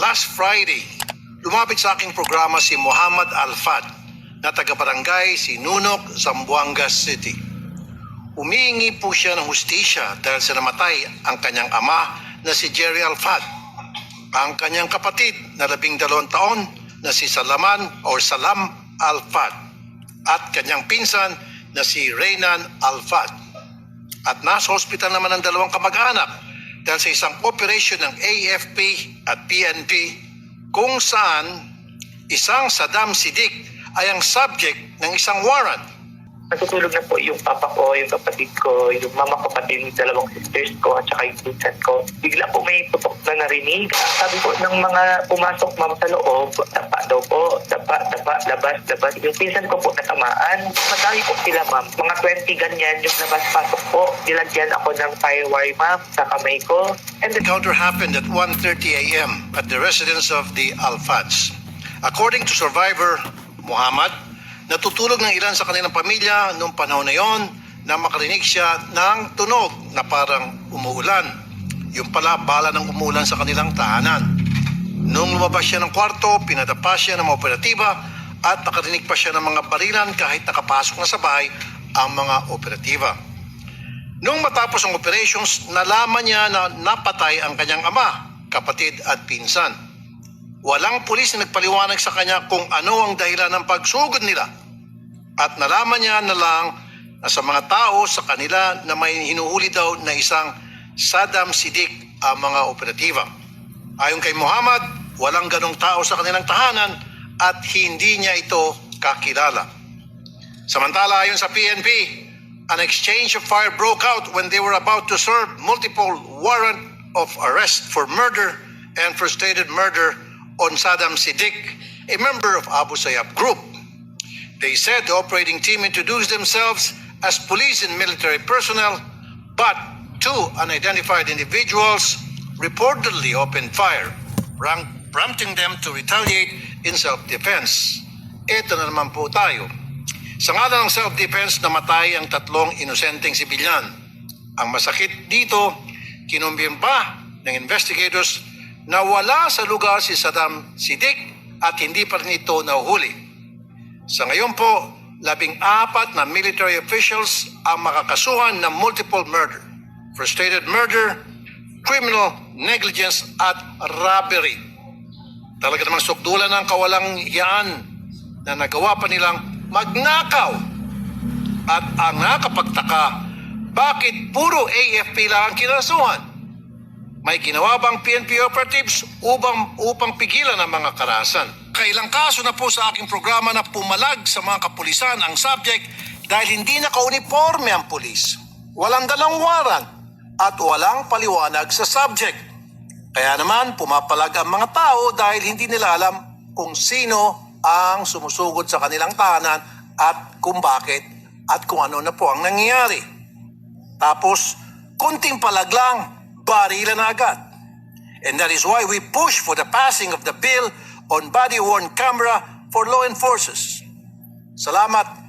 Last Friday, lumapit sa aking programa si Muhammad Alfad na taga-barangay Sinunok, Zamboanga City. Humihingi po siya ng hustisya dahil sa namatay ang kanyang ama na si Jerry Alfad, ang kanyang kapatid na 12 taon na si Salam Alfad at kanyang pinsan na si Reynan Alfad. At nasa hospital naman ang dalawang kamag-anak dahil sa isang operation ng AFP at PNP kung saan isang Saddam Siddiq ay ang subject ng isang warrant. Natutulog na po yung papa ko, yung kapatid ko, yung mama ko, pati yung dalawang sisters ko, at saka yung pinsan ko. Bigla po may putok na narinig. Sabi po ng mga pumasok ma'am sa loob, dapa daw po, dapa, labas. Yung pinsan ko po natamaan. Madami po sila ma'am. Mga 20 ganyan yung labas-pasok po. Nilagyan ako ng firewire ma'am sa kamay ko. And the encounter happened at 1:30 a.m. at the residence of the Alfads. According to survivor Muhammad, natutulog ng ilan sa kanilang pamilya noong panahon na yon na makarinig siya ng tunog na parang umuulan. Yung pala, bala ng umuulan sa kanilang tahanan. Noong lumabas siya ng kwarto, pinadapa siya ng mga operatiba at nakarinig pa siya ng mga barilan kahit nakapasok na sa bahay ang mga operatiba. Noong matapos ang operations, nalaman niya na napatay ang kanyang ama, kapatid at pinsan. Walang pulis na nagpaliwanag sa kanya kung ano ang dahilan ng pagsugod nila. At nalaman niya na lang na sa mga tao sa kanila na may hinuhuli daw na isang Saddam Siddiq ang mga operatiba. Ayon kay Muhammad, walang ganong tao sa kanilang tahanan at hindi niya ito kakilala. Samantala, ayon sa PNP, an exchange of fire broke out when they were about to serve multiple warrant of arrest for murder and frustrated murder on Saddam Siddiq, a member of Abu Sayyaf group. They said the operating team introduced themselves as police and military personnel, but two unidentified individuals reportedly opened fire, prompting them to retaliate in self-defense. Ito na naman po tayo. Sa ngalan ng self-defense, namatay ang 3 inosenteng sibilyan. Ang masakit dito, kinumbirma pa ng investigators na wala sa lugar si Saddam Siddiq at hindi pa rin ito nahuhuli. Sa ngayon po, 14 na military officials ang makakasuhan ng multiple murder, frustrated murder, criminal negligence at robbery. Talaga namang sukdulan ng kawalang hiyaan na nagawa pa nilang magnakaw. At ang nakapagtaka, bakit puro AFP lang ang kinasuhan? May ginawa bang PNP operatives upang pigilan ang mga karahasan? Kailang kaso na po sa aking programa na pumalag sa mga kapulisan ang subject dahil hindi naka-uniforme ang pulis. Walang dalang warrant at walang paliwanag sa subject. Kaya naman pumapalag ang mga tao dahil hindi nila alam kung sino ang sumusugod sa kanilang tahanan at kung bakit at kung ano na po ang nangyayari. Tapos, kunting palag lang, barilan na agad. And that is why we push for the passing of the bill on body-worn camera for law enforcers. Salamat.